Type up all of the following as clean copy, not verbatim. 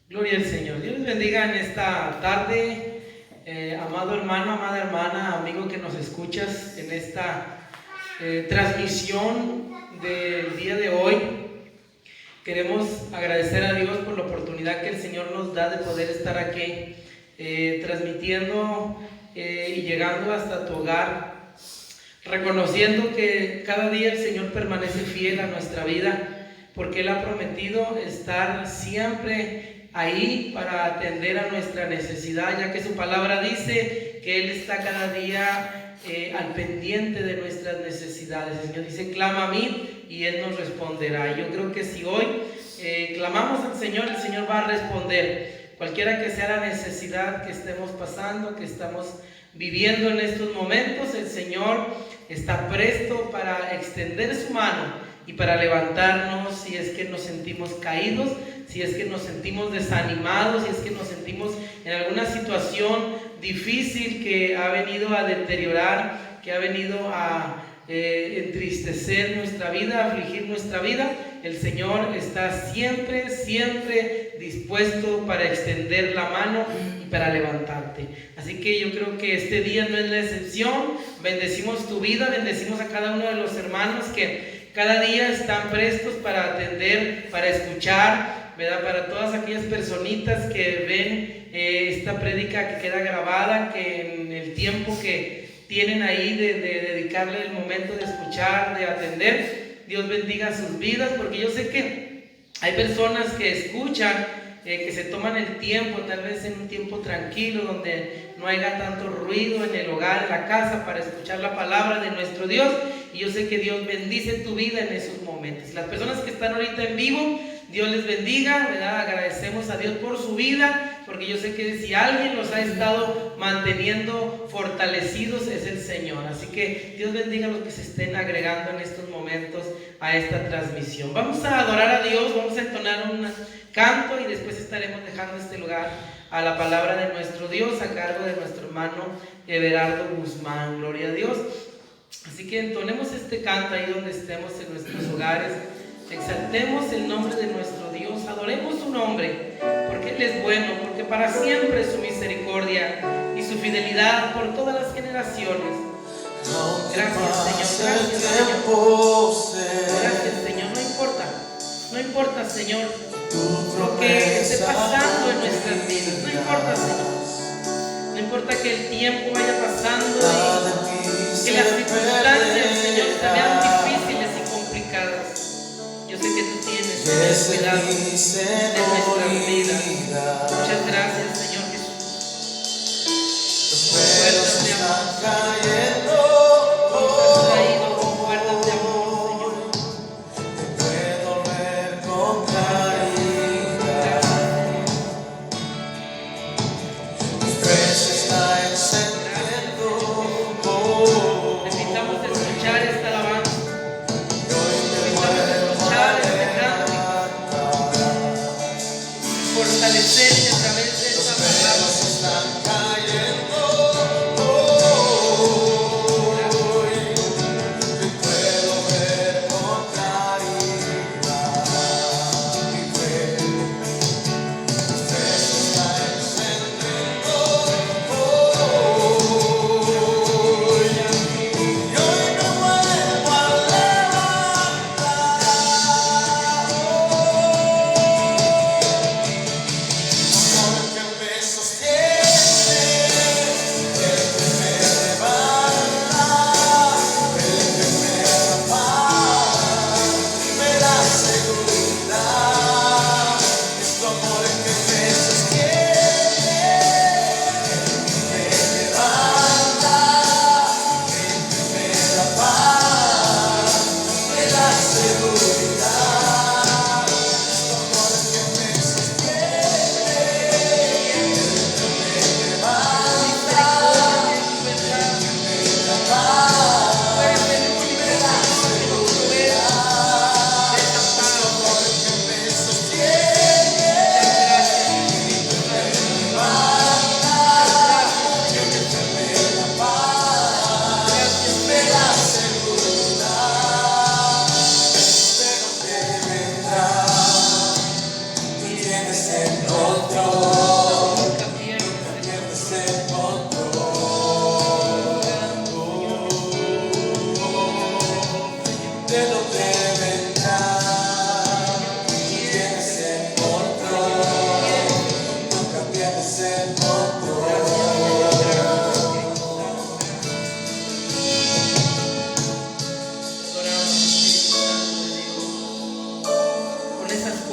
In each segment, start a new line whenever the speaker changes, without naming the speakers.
Gloria al Señor. Dios les bendiga en esta tarde, amado hermano, amada hermana, amigo que nos escuchas en esta transmisión del día de hoy. Queremos agradecer a Dios por la oportunidad que el Señor nos da de poder estar aquí transmitiendo y llegando hasta tu hogar, reconociendo que cada día el Señor permanece fiel a nuestra vida, porque Él ha prometido estar siempre ahí para atender a nuestra necesidad, ya que su palabra dice que Él está cada día al pendiente de nuestras necesidades. El Señor dice: clama a mí y Él nos responderá. Y yo creo que si hoy clamamos al Señor, el Señor va a responder. Cualquiera que sea la necesidad que estemos pasando, que estamos viviendo en estos momentos, el Señor está presto para extender su mano y para levantarnos si es que nos sentimos caídos, si es que nos sentimos desanimados, si es que nos sentimos en alguna situación difícil que ha venido a deteriorar, que ha venido a entristecer nuestra vida, afligir nuestra vida. El Señor está siempre, siempre dispuesto para extender la mano y para levantarte. Así que yo creo que este día no es la excepción. Bendecimos tu vida, bendecimos a cada uno de los hermanos que cada día están prestos para atender, para escuchar, ¿verdad? Para todas aquellas personitas que ven esta prédica que queda grabada, que en el tiempo que tienen ahí de dedicarle el momento de escuchar, de atender, Dios bendiga sus vidas, porque yo sé que hay personas que escuchan, que se toman el tiempo, tal vez en un tiempo tranquilo, donde no haya tanto ruido en el hogar, en la casa, para escuchar la palabra de nuestro Dios. Y yo sé que Dios bendice tu vida en esos momentos. Las personas que están ahorita en vivo, Dios les bendiga, ¿verdad? Agradecemos a Dios por su vida, porque yo sé que si alguien los ha estado manteniendo fortalecidos es el Señor. Así que Dios bendiga a los que se estén agregando en estos momentos a esta transmisión. Vamos a adorar a Dios, vamos a entonar un canto y después estaremos dejando este lugar a la palabra de nuestro Dios a cargo de nuestro hermano Everardo Guzmán. Gloria a Dios. Así que entonemos este canto ahí donde estemos en nuestros hogares. Exaltemos el nombre de nuestro Dios, adoremos su nombre, porque Él es bueno, porque para siempre es su misericordia y su fidelidad por todas las generaciones. Gracias, Señor, gracias, Señor. Gracias, Señor. No importa, Señor, lo que esté pasando en nuestras vidas. No importa, Señor. No importa que el tiempo vaya pasando y que las circunstancias, Señor, se vean difíciles y complicadas. Yo sé que tú tienes cuidado de nuestras vidas. Muchas gracias, Señor Jesús. Con cuerdas de amor, nos has traído con cuerdas de amor, Señor. Gracias, necesitamos escuchar esta alabanza. Fortalecerse a través de esta palabra.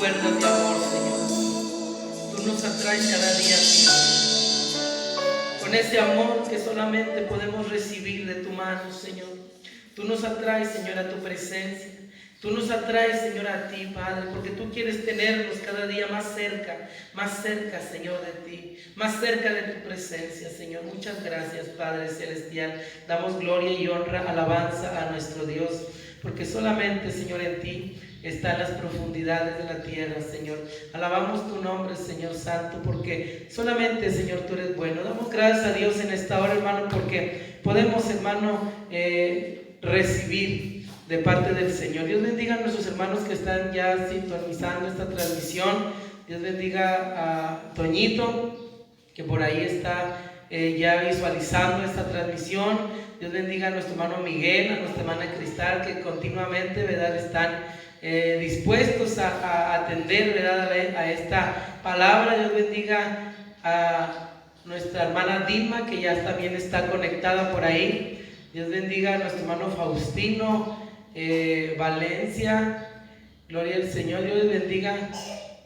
cuerdas de amor, Señor. Tú nos atraes cada día a ti, con ese amor que solamente podemos recibir de tu mano, Señor. Tú nos atraes, Señor, a tu presencia. Tú nos atraes, Señor, a ti, Padre, porque tú quieres tenernos cada día más cerca, Señor, de ti, más cerca de tu presencia, Señor. Muchas gracias, Padre Celestial. Damos gloria y honra, alabanza a nuestro Dios, porque solamente, Señor, en ti están las profundidades de la tierra, Señor. Alabamos tu nombre, Señor Santo, porque solamente, Señor, tú eres bueno. Damos gracias a Dios en esta hora, hermano, porque podemos, hermano, recibir de parte del Señor. Dios bendiga a nuestros hermanos que están ya sintonizando esta transmisión. Dios bendiga a Toñito, que por ahí está ya visualizando esta transmisión. Dios bendiga a nuestro hermano Miguel, a nuestra hermana Cristal, que continuamente, ¿verdad?, están dispuestos a atender, ¿verdad?, a esta palabra. Dios bendiga a nuestra hermana Dilma, que ya también está conectada por ahí. Dios bendiga a nuestro hermano Faustino Valencia, gloria al Señor. Dios bendiga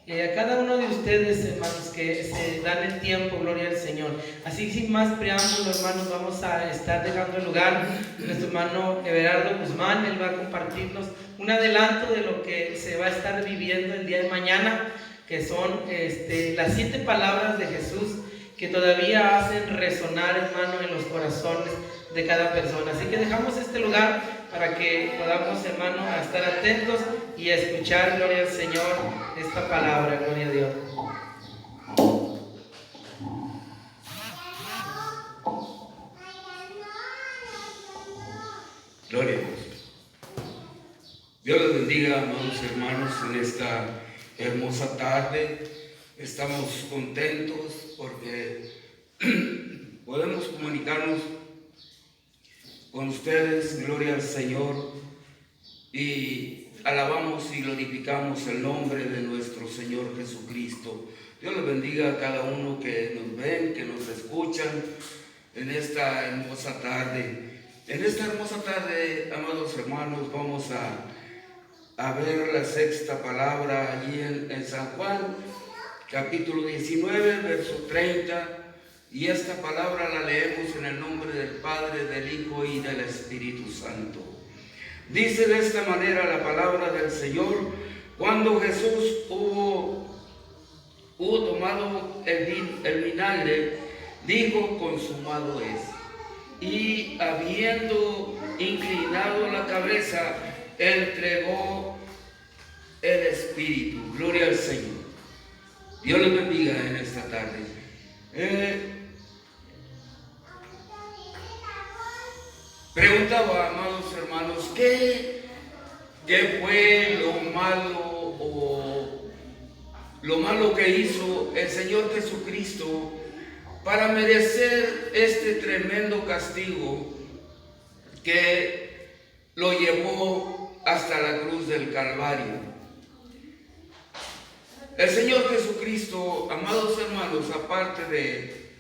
a cada uno de ustedes, hermanos, que se dan el tiempo, gloria al Señor. Así, sin más preámbulo, hermanos, vamos a estar dejando el lugar a nuestro hermano Everardo Guzmán. Él va a compartirnos un adelanto de lo que se va a estar viviendo el día de mañana, que son las 7 palabras de Jesús que todavía hacen resonar, hermano, en los corazones de cada persona. Así que dejamos este lugar para que podamos, hermano, a estar atentos y a escuchar, gloria al Señor, esta palabra, gloria a Dios.
Gloria a Dios. Dios les bendiga, amados hermanos, en esta hermosa tarde. Estamos contentos porque podemos comunicarnos con ustedes, gloria al Señor, y alabamos y glorificamos el nombre de nuestro Señor Jesucristo. Dios les bendiga a cada uno que nos ven, que nos escuchan en esta hermosa tarde. En esta hermosa tarde, amados hermanos, vamos a ver la 6ª palabra allí en San Juan, capítulo 19, verso 30. Y esta palabra la leemos en el nombre del Padre, del Hijo y del Espíritu Santo. Dice de esta manera la palabra del Señor: cuando Jesús hubo tomado el vinagre, dijo: consumado es. Y habiendo inclinado la cabeza, entregó el Espíritu. Gloria al Señor. Dios les bendiga en esta tarde. Preguntaba, amados hermanos, ¿qué fue lo malo que hizo el Señor Jesucristo para merecer este tremendo castigo que lo llevó hasta la cruz del Calvario? El Señor Jesucristo, amados hermanos, aparte de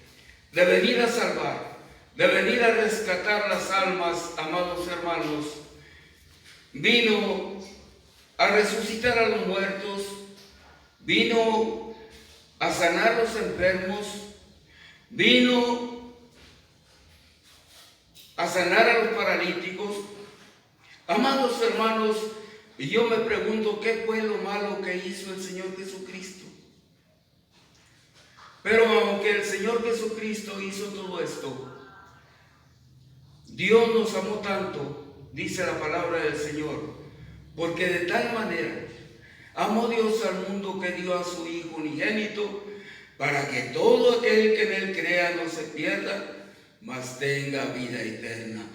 venir a salvar, de venir a rescatar las almas, amados hermanos, vino a resucitar a los muertos, vino a sanar a los enfermos, vino a sanar a los paralíticos. Amados hermanos, y yo me pregunto, ¿qué fue lo malo que hizo el Señor Jesucristo? Pero aunque el Señor Jesucristo hizo todo esto, Dios nos amó tanto, dice la palabra del Señor, porque de tal manera amó Dios al mundo que dio a su Hijo unigénito, para que todo aquel que en Él crea no se pierda, mas tenga vida eterna.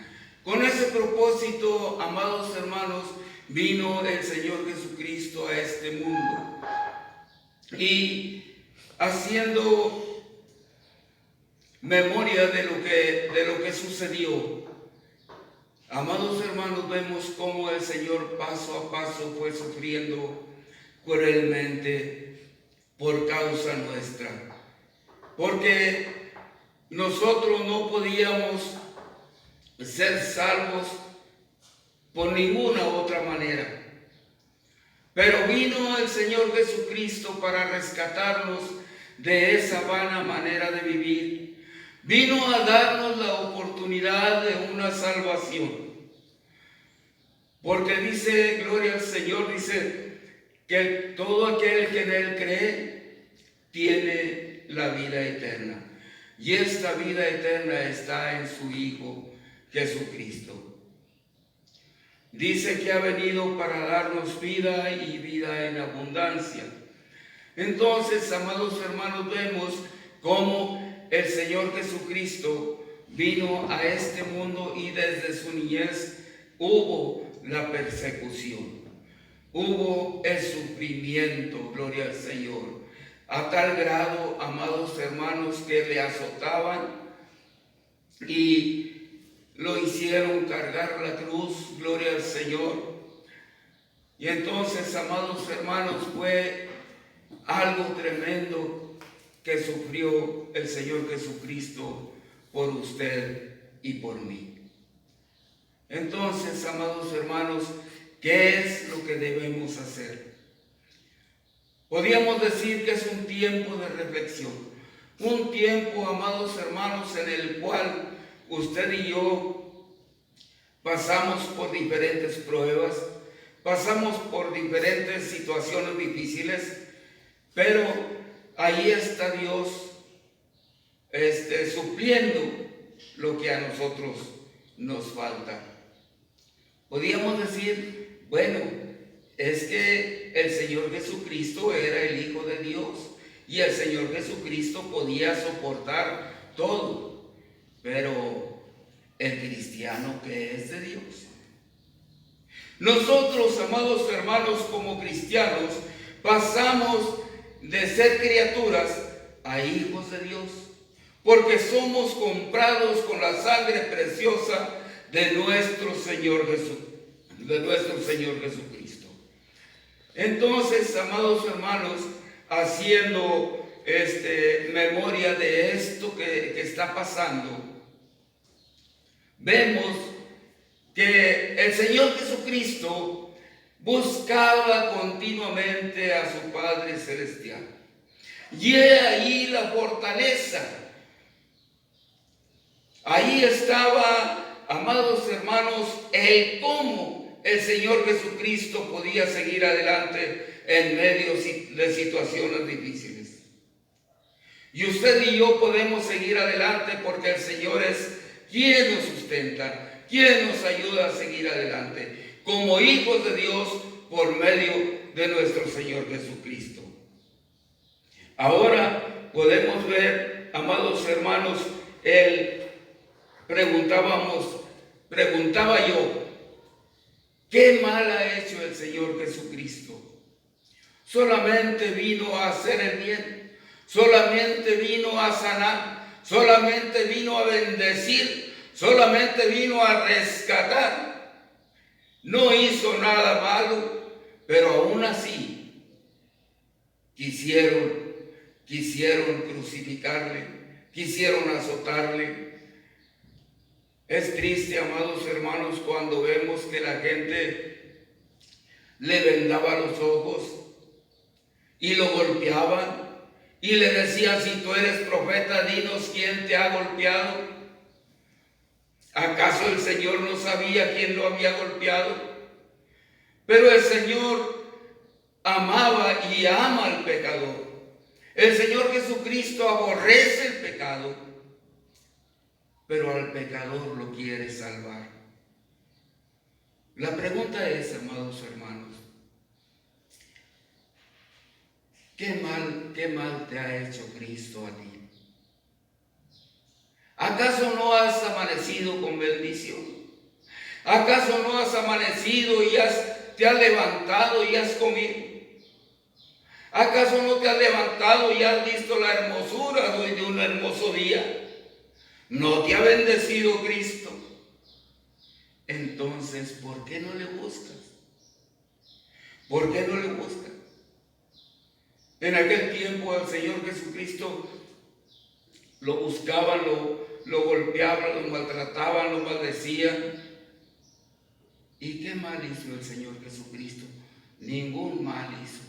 Con ese propósito, amados hermanos, vino el Señor Jesucristo a este mundo. Y haciendo memoria de lo que sucedió, amados hermanos, vemos cómo el Señor paso a paso fue sufriendo cruelmente por causa nuestra, porque nosotros no podíamos ser salvos por ninguna otra manera. Pero vino el Señor Jesucristo para rescatarnos de esa vana manera de vivir. Vino a darnos la oportunidad de una salvación. Porque dice, gloria al Señor, dice que todo aquel que en Él cree tiene la vida eterna. Y esta vida eterna está en su Hijo Jesucristo. Dice que ha venido para darnos vida y vida en abundancia. Entonces, amados hermanos, vemos cómo el Señor Jesucristo vino a este mundo y desde su niñez hubo la persecución, hubo el sufrimiento, gloria al Señor, a tal grado, amados hermanos, que le azotaban y lo hicieron cargar la cruz, gloria al Señor. Y entonces, amados hermanos, fue algo tremendo que sufrió el Señor Jesucristo por usted y por mí. Entonces, amados hermanos, ¿qué es lo que debemos hacer? Podríamos decir que es un tiempo de reflexión, un tiempo, amados hermanos, en el cual usted y yo pasamos por diferentes pruebas, pasamos por diferentes situaciones difíciles, pero ahí está Dios supliendo lo que a nosotros nos falta. Podríamos decir, bueno, es que el Señor Jesucristo era el Hijo de Dios y el Señor Jesucristo podía soportar todo. Pero el cristiano que es de Dios. Nosotros, amados hermanos, como cristianos, pasamos de ser criaturas a hijos de Dios, porque somos comprados con la sangre preciosa de nuestro Señor Jesucristo. Entonces, amados hermanos, haciendo memoria de esto que está pasando, vemos que el Señor Jesucristo buscaba continuamente a su Padre Celestial. Y he ahí la fortaleza. Ahí estaba, amados hermanos, el cómo el Señor Jesucristo podía seguir adelante en medio de situaciones difíciles. Y usted y yo podemos seguir adelante porque el Señor es quien nos sustenta, quien nos ayuda a seguir adelante, como hijos de Dios por medio de nuestro Señor Jesucristo. Ahora podemos ver, amados hermanos, preguntaba yo, ¿qué mal ha hecho el Señor Jesucristo? Solamente vino a hacer el bien, solamente vino a sanar, solamente vino a bendecir, solamente vino a rescatar. No hizo nada malo, pero aún así quisieron crucificarle, quisieron azotarle. Es triste, amados hermanos, cuando vemos que la gente le vendaba los ojos y lo golpeaban y le decían: si tú eres profeta, dinos quién te ha golpeado. ¿Acaso el Señor no sabía quién lo había golpeado? Pero el Señor amaba y ama al pecador. El Señor Jesucristo aborrece el pecado, pero al pecador lo quiere salvar. La pregunta es, amados hermanos, ¿qué mal te ha hecho Cristo a ti? ¿Acaso no has amanecido con bendición? ¿Acaso no has amanecido y te has levantado y has comido? ¿Acaso no te has levantado y has visto la hermosura de un hermoso día? ¿No te ha bendecido Cristo? Entonces, ¿por qué no le buscas? ¿Por qué no le buscas? En aquel tiempo el Señor Jesucristo lo buscaban, lo golpeaban, lo maltrataban, lo maldecían. ¿Y qué mal hizo el Señor Jesucristo? ningún mal hizo.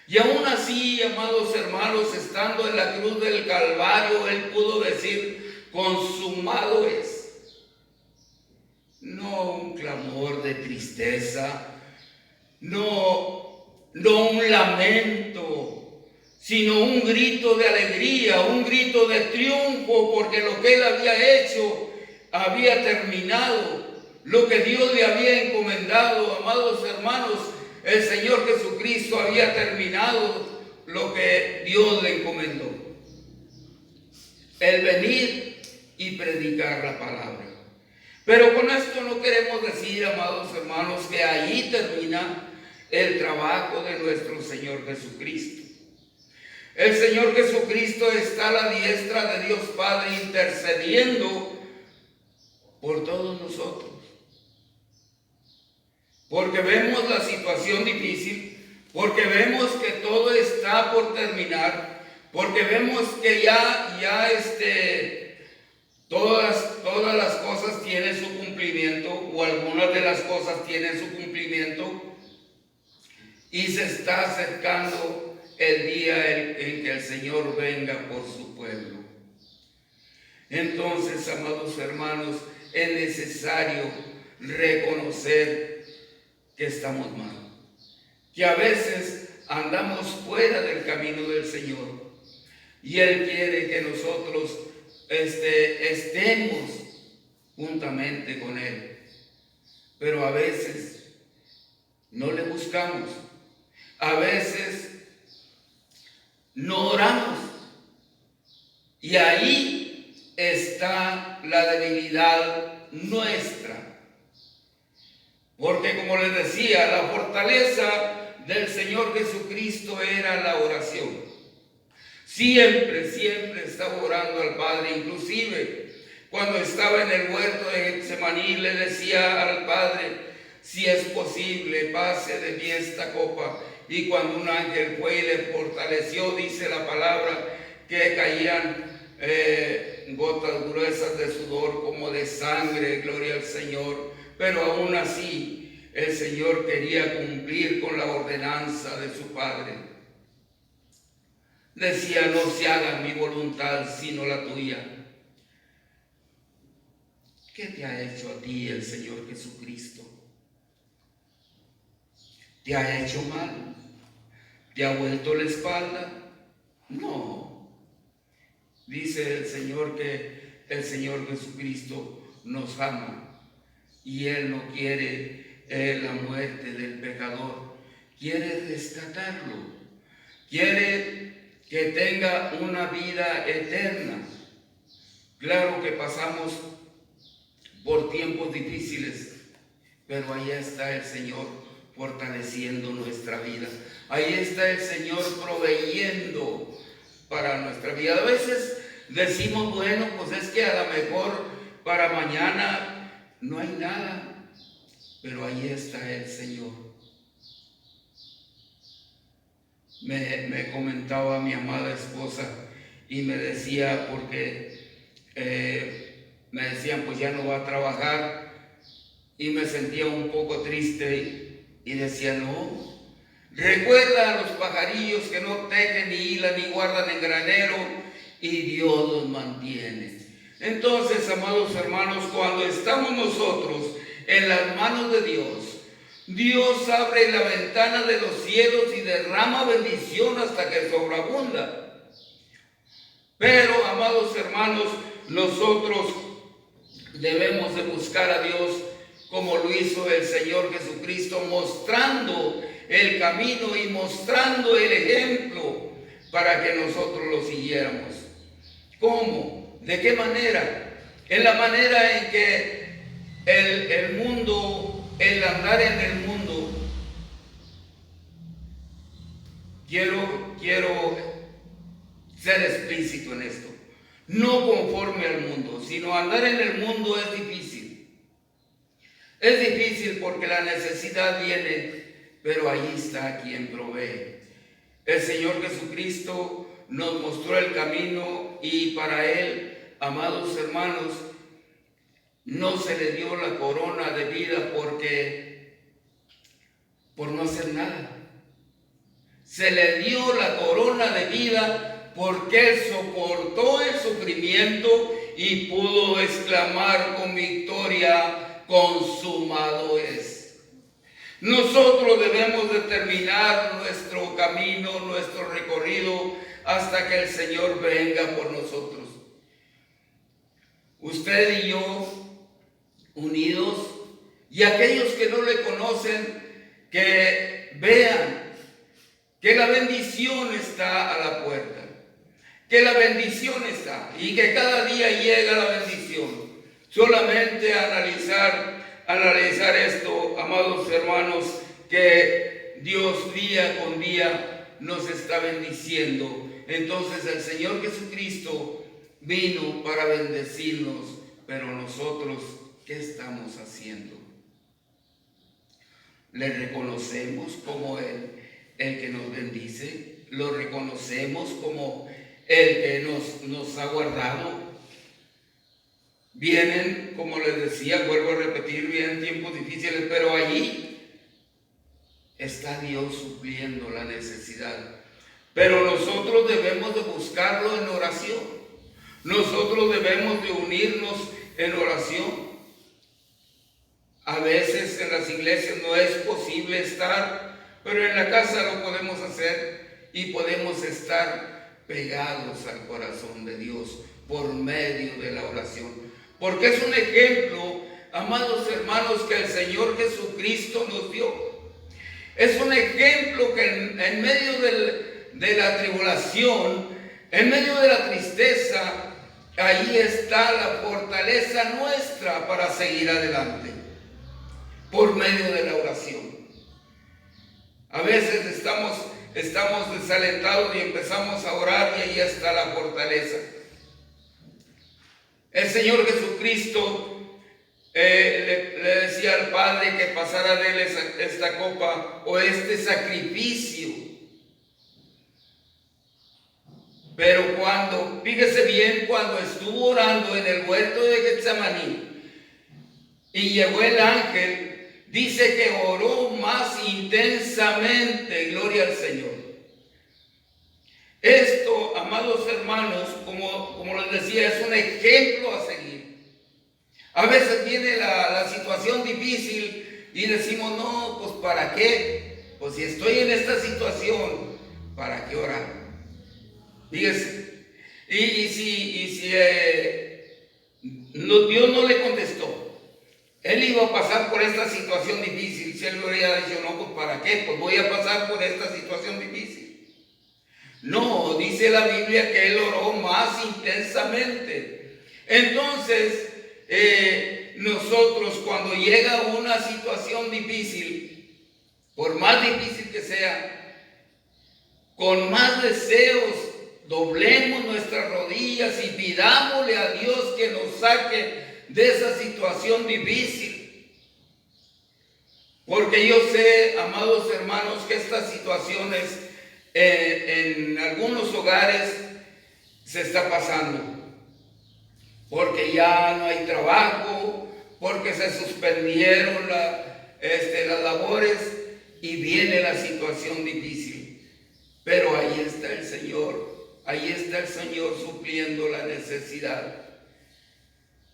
Y aún así, amados hermanos, estando en la cruz del Calvario, Él pudo decir, consumado es. No un clamor de tristeza, no un lamento, sino un grito de alegría, un grito de triunfo, porque lo que Él había hecho había terminado. Lo que Dios le había encomendado, amados hermanos, el Señor Jesucristo había terminado lo que Dios le encomendó. El venir y predicar la palabra. Pero con esto no queremos decir, amados hermanos, que ahí termina el trabajo de nuestro Señor Jesucristo. El Señor Jesucristo está a la diestra de Dios Padre intercediendo por todos nosotros. Porque vemos la situación difícil, porque vemos que todo está por terminar, porque vemos que todas las cosas tienen su cumplimiento, o algunas de las cosas tienen su cumplimiento, y se está acercando el día en que el Señor venga por su pueblo. Entonces, amados hermanos, es necesario reconocer que estamos mal, que a veces andamos fuera del camino del Señor, y Él quiere que nosotros estemos juntamente con Él, pero a veces no le buscamos, a veces no oramos, y ahí está la debilidad nuestra. Porque como les decía, la fortaleza del Señor Jesucristo era la oración. Siempre estaba orando al Padre. Inclusive cuando estaba en el huerto de Getsemaní le decía al Padre, si es posible, pase de mí esta copa. Y cuando un ángel fue y le fortaleció, dice la palabra, que caían gotas gruesas de sudor como de sangre, gloria al Señor. Pero aún así el Señor quería cumplir con la ordenanza de su Padre. Decía, no se haga mi voluntad sino la tuya. ¿Qué te ha hecho a ti el Señor Jesucristo? ¿Te ha hecho mal? ¿Te ha vuelto la espalda? No. Dice el Señor que el Señor Jesucristo nos ama. Y Él no quiere la muerte del pecador, quiere rescatarlo, quiere que tenga una vida eterna. Claro que pasamos por tiempos difíciles, pero ahí está el Señor fortaleciendo nuestra vida. Ahí está el Señor proveyendo para nuestra vida. A veces decimos, bueno, pues es que a lo mejor para mañana no hay nada, pero ahí está el Señor. Me comentaba mi amada esposa y me decía, porque me decían, pues ya no va a trabajar, y me sentía un poco triste y decía, no, recuerda a los pajarillos que no tejen ni hilan ni guardan en granero, y Dios los mantiene. Entonces, amados hermanos, cuando estamos nosotros en las manos de Dios, Dios abre la ventana de los cielos y derrama bendición hasta que sobreabunda. Pero, amados hermanos, nosotros debemos de buscar a Dios como lo hizo el Señor Jesucristo, mostrando el camino y mostrando el ejemplo para que nosotros lo siguiéramos. ¿Cómo? ¿De qué manera? En la manera en que el mundo, el andar en el mundo, quiero ser explícito en esto, no conforme al mundo, sino andar en el mundo es difícil. Es difícil porque la necesidad viene, pero ahí está quien provee. El Señor Jesucristo nos mostró el camino y para Él, amados hermanos, no se le dio la corona de vida porque por no hacer nada. Se le dio la corona de vida porque él soportó el sufrimiento y pudo exclamar con victoria: consumado es. Nosotros debemos de terminar nuestro camino, nuestro recorrido, hasta que el Señor venga por nosotros. Usted y yo, unidos, y aquellos que no le conocen, que vean que la bendición está a la puerta, que la bendición está y que cada día llega la bendición. Solamente analizar esto, amados hermanos, que Dios día con día nos está bendiciendo. Entonces el Señor Jesucristo vino para bendecirnos, pero nosotros, ¿qué estamos haciendo? ¿Le reconocemos como el que nos bendice? ¿Lo reconocemos como el que nos ha guardado? Vienen, como les decía, vuelvo a repetir, vienen tiempos difíciles, pero allí está Dios supliendo la necesidad. Pero nosotros debemos de buscarlo en oración. Nosotros debemos de unirnos en oración. A veces en las iglesias no es posible estar, pero en la casa lo podemos hacer y podemos estar pegados al corazón de Dios por medio de la oración. Porque es un ejemplo, amados hermanos, que el Señor Jesucristo nos dio. Es un ejemplo que en medio de la tribulación, en medio de la tristeza, ahí está la fortaleza nuestra para seguir adelante, por medio de la oración. A veces estamos desalentados y empezamos a orar y ahí está la fortaleza. El Señor Jesucristo le decía al Padre que pasara de él esta copa o este sacrificio. Pero fíjese bien, cuando estuvo orando en el huerto de Getsemaní y llegó el ángel, dice que oró más intensamente, gloria al Señor. Esto, amados hermanos, como les decía, es un ejemplo a seguir. A veces viene la situación difícil y decimos, no, pues ¿para qué? Pues si estoy en esta situación, ¿para qué orar? Fíjese, y si Dios no le contestó, él iba a pasar por esta situación difícil. Si él le hubiera dicho, no, pues ¿para qué? Pues voy a pasar por esta situación difícil. No, dice la Biblia que él oró más intensamente. Entonces, nosotros cuando llega una situación difícil, por más difícil que sea, con más deseos, doblemos nuestras rodillas y pidámosle a Dios que nos saque de esa situación difícil. Porque yo sé, amados hermanos, que estas situaciones en algunos hogares se está pasando. Porque ya no hay trabajo, porque se suspendieron las labores y viene la situación difícil. Pero ahí está el Señor supliendo la necesidad.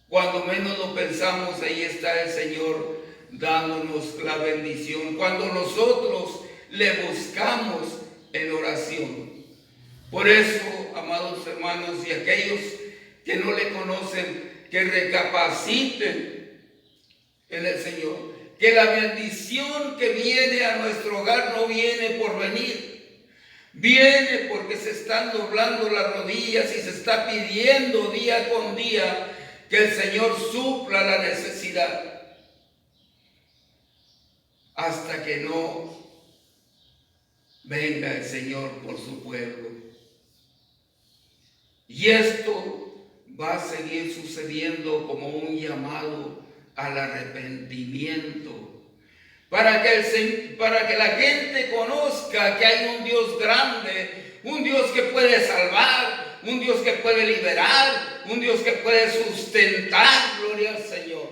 Cuando menos lo pensamos, ahí está el Señor dándonos la bendición. Cuando nosotros le buscamos en oración. Por eso, amados hermanos, y aquellos que no le conocen, que recapaciten en el Señor. Que la bendición que viene a nuestro hogar no viene por venir. Viene porque se están doblando las rodillas y se está pidiendo día con día que el Señor supla la necesidad. Hasta que no venga el Señor por su pueblo. Y esto va a seguir sucediendo como un llamado al arrepentimiento. Para que la gente conozca que hay un Dios grande, un Dios que puede salvar, un Dios que puede liberar, un Dios que puede sustentar, gloria al Señor.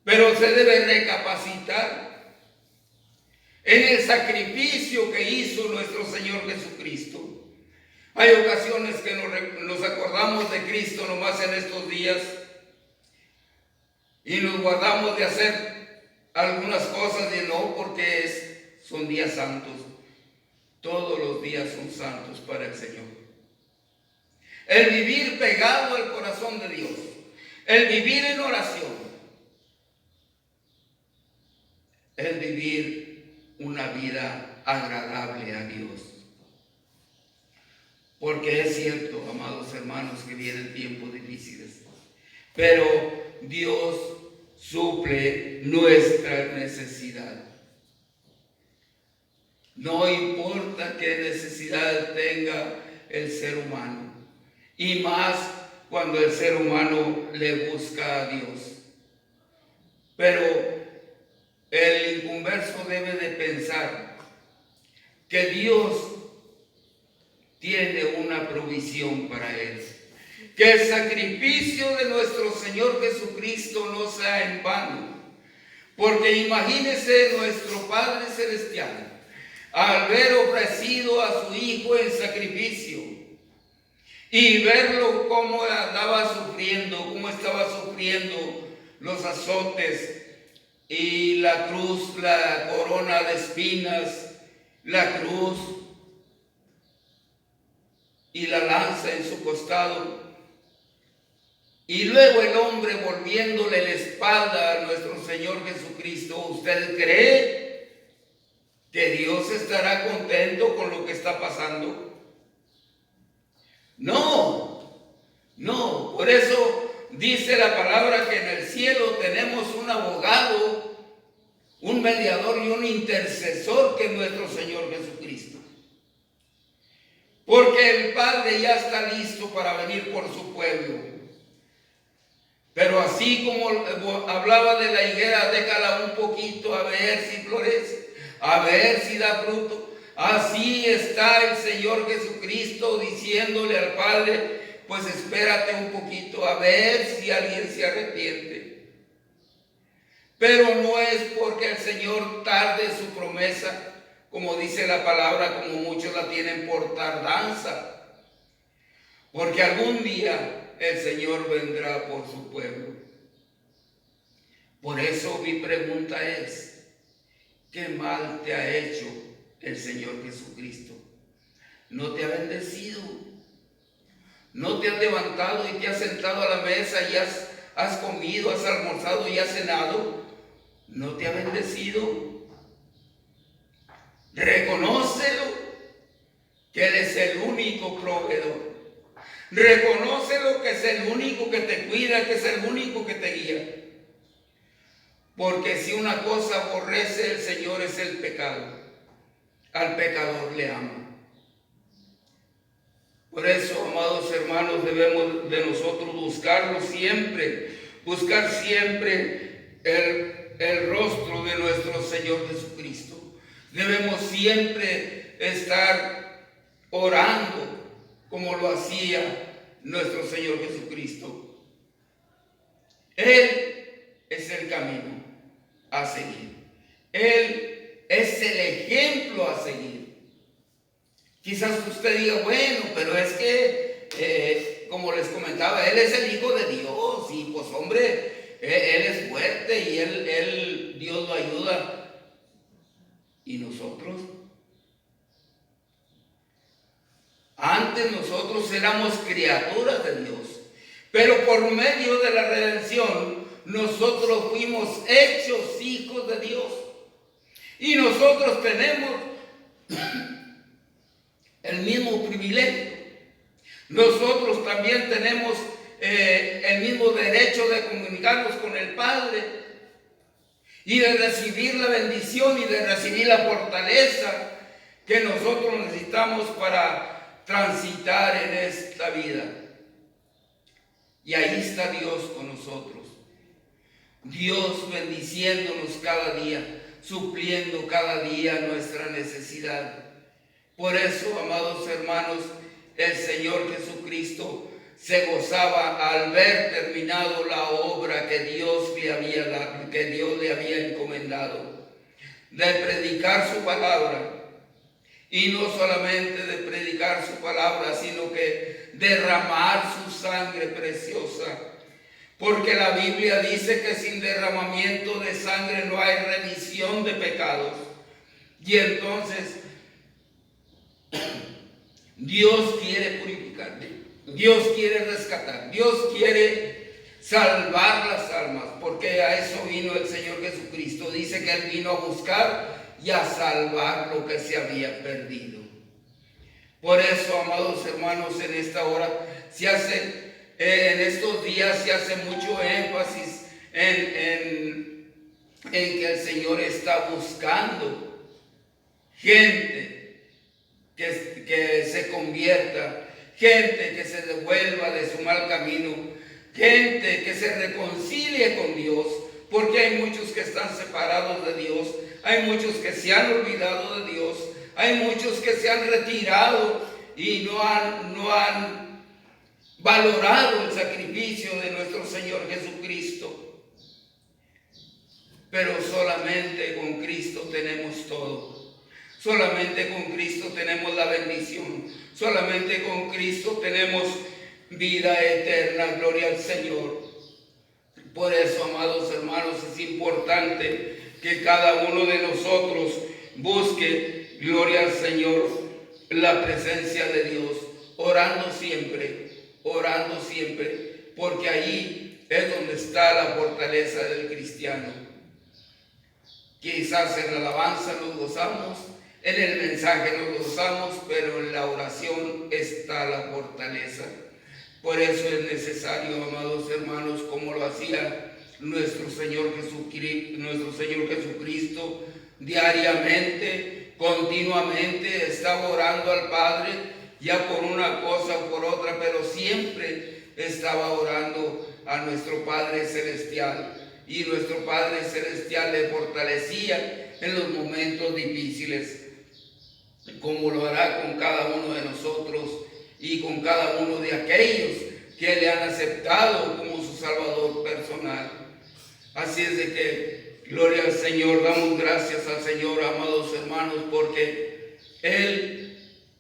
Pero se debe recapacitar. en el sacrificio que hizo nuestro Señor Jesucristo. Hay ocasiones que nos acordamos de Cristo nomás en estos días y nos guardamos de hacer algunas cosas de no, porque son días santos. Todos los días son santos para el Señor. El vivir pegado al corazón de Dios, el vivir en oración, el vivir una vida agradable a Dios. Porque es cierto, amados hermanos, que vienen tiempos difíciles, pero Dios suple nuestra necesidad. No importa qué necesidad tenga el ser humano, y más cuando el ser humano le busca a Dios. Pero el inconverso debe de pensar que Dios tiene una provisión para él, que el sacrificio de nuestro Señor Jesucristo no sea en vano, porque imagínese nuestro Padre Celestial al ver ofrecido a su Hijo en sacrificio y verlo cómo andaba sufriendo, cómo estaba sufriendo los azotes y la cruz, la corona de espinas, la cruz y la lanza en su costado, y luego el hombre volviéndole la espalda a nuestro Señor Jesucristo. ¿Usted cree que Dios estará contento con lo que está pasando? No, no. Por eso dice la palabra que en el cielo tenemos un abogado, un mediador y un intercesor, que es nuestro Señor Jesucristo. Porque el Padre ya está listo para venir por su pueblo. Pero así como hablaba de la higuera, déjala un poquito a ver si florece, a ver si da fruto. Así está el Señor Jesucristo diciéndole al Padre: pues espérate un poquito a ver si alguien se arrepiente. Pero no es porque el Señor tarde su promesa, como dice la palabra, como muchos la tienen por tardanza, porque algún día el Señor vendrá por su pueblo. Por eso mi pregunta es: ¿qué mal te ha hecho el Señor Jesucristo? ¿No te ha bendecido? ¿No te has levantado y te has sentado a la mesa y has comido, has almorzado y has cenado? ¿No te ha bendecido? Reconócelo, que Él es el único proveedor. Reconócelo, que es el único que te cuida, que es el único que te guía. Porque si una cosa aborrece el Señor es el pecado. Al pecador le ama. Por eso, amados hermanos, debemos de nosotros buscar siempre el rostro de nuestro Señor Jesucristo. Debemos siempre estar orando como lo hacía nuestro Señor Jesucristo. Él es el camino a seguir. Él es el ejemplo a seguir. Quizás usted diga: bueno, pero es que, como les comentaba, Él es el Hijo de Dios y pues hombre, Él es fuerte y Dios lo ayuda. ¿Y nosotros? Antes nosotros éramos criaturas de Dios, pero por medio de la redención nosotros fuimos hechos hijos de Dios. Y nosotros tenemos el mismo privilegio. Nosotros también tenemos el mismo derecho de comunicarnos con el Padre y de recibir la bendición y de recibir la fortaleza que nosotros necesitamos para transitar en esta vida. Y ahí está Dios con nosotros. Dios bendiciéndonos cada día, supliendo cada día nuestra necesidad. Por eso, amados hermanos, el Señor Jesucristo se gozaba al ver terminado la obra que Dios le había encomendado. de predicar su palabra. Y no solamente de predicar su palabra, sino que derramar su sangre preciosa. Porque la Biblia dice que sin derramamiento de sangre no hay remisión de pecados. Y entonces Dios quiere purificarte, Dios quiere rescatar, Dios quiere salvar las almas, porque a eso vino el Señor Jesucristo. Dice que Él vino a buscar y a salvar lo que se había perdido. Por eso, amados hermanos, en esta hora en estos días se hace mucho énfasis en que el Señor está buscando gente que se convierta, gente que se devuelva de su mal camino, gente que se reconcilie con Dios, porque hay muchos que están separados de Dios, hay muchos que se han olvidado de Dios, hay muchos que se han retirado y no han valorado el sacrificio de nuestro Señor Jesucristo. Pero solamente con Cristo tenemos todo. Solamente con Cristo tenemos la bendición. Solamente con Cristo tenemos vida eterna. Gloria al Señor. Por eso, amados hermanos, es importante que cada uno de nosotros busque, gloria al Señor, la presencia de Dios, orando siempre, porque allí es donde está la fortaleza del cristiano. Quizás en la alabanza nos gozamos, en el mensaje nos gozamos, pero en la oración está la fortaleza. Por eso es necesario, amados hermanos, como lo hacía nuestro Señor Jesucristo, diariamente, continuamente, estaba orando al Padre, ya por una cosa o por otra, pero siempre estaba orando a nuestro Padre Celestial. Y nuestro Padre Celestial le fortalecía en los momentos difíciles, como lo hará con cada uno de nosotros y con cada uno de aquellos que le han aceptado como su Salvador personal. Así es de que, gloria al Señor, damos gracias al Señor, amados hermanos, porque Él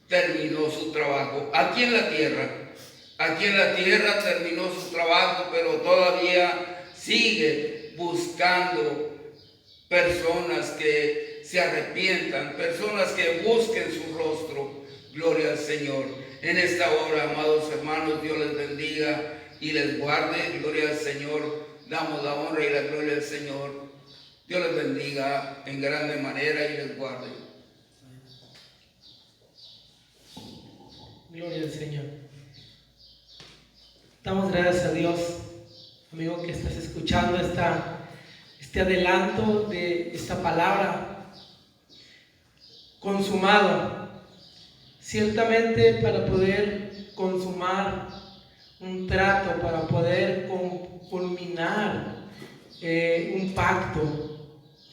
terminó su trabajo aquí en la tierra. Aquí en la tierra terminó su trabajo, pero todavía sigue buscando personas que se arrepientan, personas que busquen su rostro. Gloria al Señor. En esta hora, amados hermanos, Dios les bendiga y les guarde. Gloria al Señor. Damos la honra y la gloria al Señor. Dios les bendiga en grande manera y les guarde.
Gloria al Señor. Damos gracias a Dios, amigo, que estás escuchando este adelanto de esta palabra. Consumado. Ciertamente, para poder consumar un trato, para poder culminar un pacto,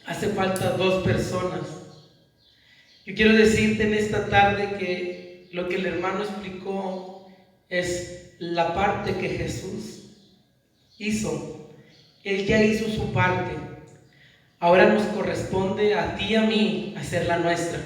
hace falta dos personas. Yo quiero decirte en esta tarde que lo que el hermano explicó es la parte que Jesús hizo. Él ya hizo su parte. Ahora nos corresponde a ti y a mí hacer la nuestra.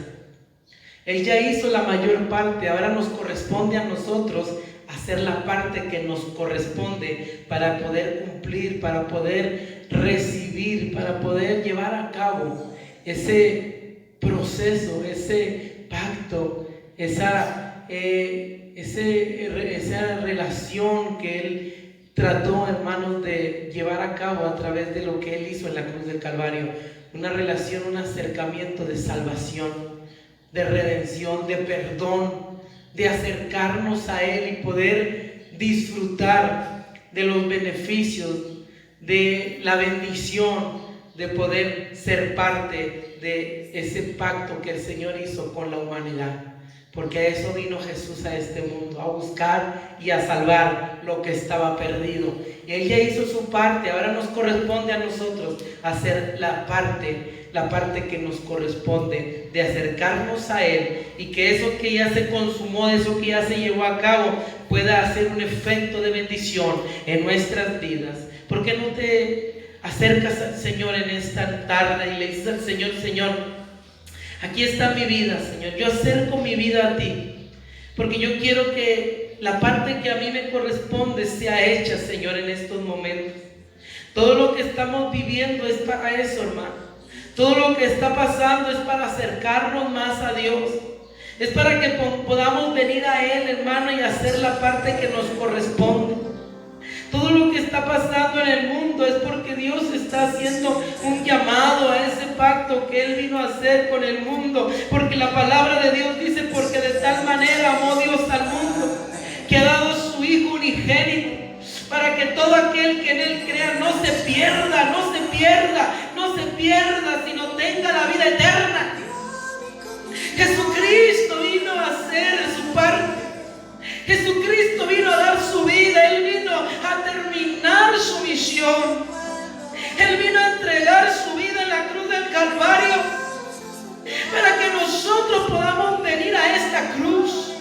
Él ya hizo la mayor parte. Ahora nos corresponde a nosotros hacer la parte que nos corresponde para poder cumplir, para poder recibir, para poder llevar a cabo ese proceso, ese pacto, esa relación que Él trató, hermanos, de llevar a cabo a través de lo que Él hizo en la cruz del Calvario. Una relación, un acercamiento de salvación, de redención, de perdón, de acercarnos a Él y poder disfrutar de los beneficios, de la bendición, de poder ser parte de ese pacto que el Señor hizo con la humanidad. Porque a eso vino Jesús a este mundo, a buscar y a salvar lo que estaba perdido. Y Él ya hizo su parte. Ahora nos corresponde a nosotros hacer la parte que nos corresponde, de acercarnos a Él, y que eso que ya se consumó, eso que ya se llevó a cabo, pueda hacer un efecto de bendición en nuestras vidas. ¿Por qué no te acercas al Señor en esta tarde y le dices al Señor: Señor, aquí está mi vida, Señor, yo acerco mi vida a ti, porque yo quiero que la parte que a mí me corresponde sea hecha, Señor, en estos momentos. Todo lo que estamos viviendo es para eso, hermano. Todo lo que está pasando es para acercarnos más a Dios. Es para que podamos venir a Él, hermano, y hacer la parte que nos corresponde. Todo lo que está pasando en el mundo es porque Dios está haciendo un llamado a ese pacto que Él vino a hacer con el mundo. Porque la palabra de Dios dice: porque de tal manera amó Dios al mundo, que ha dado su Hijo unigénito, para que todo aquel que en Él crea no se pierda, sino tenga la vida eterna. Jesucristo vino a hacer su parte. Jesucristo vino a dar su vida. Él vino a terminar su misión. Él vino a entregar su vida en la cruz del Calvario, para que nosotros podamos venir a esta cruz,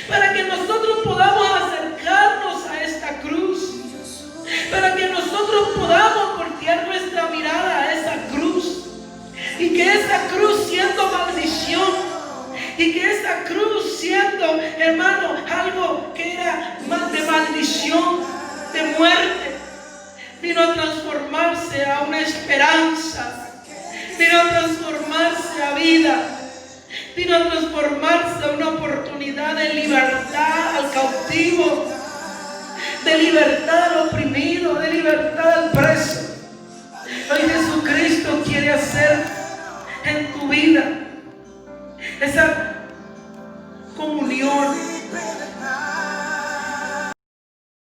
para que nosotros podamos acercarnos a esta cruz, para que nosotros podamos voltear nuestra mirada a esa cruz, y que esa cruz, siendo maldición, y que esa cruz, siendo, hermano, algo que era más de maldición, de muerte, vino a transformarse a una esperanza, vino a transformarse a vida, vino a transformarse a una oportunidad de libertad al cautivo, de libertad al oprimido, de libertad al preso. Hoy Jesucristo quiere hacer en tu vida esa comunión,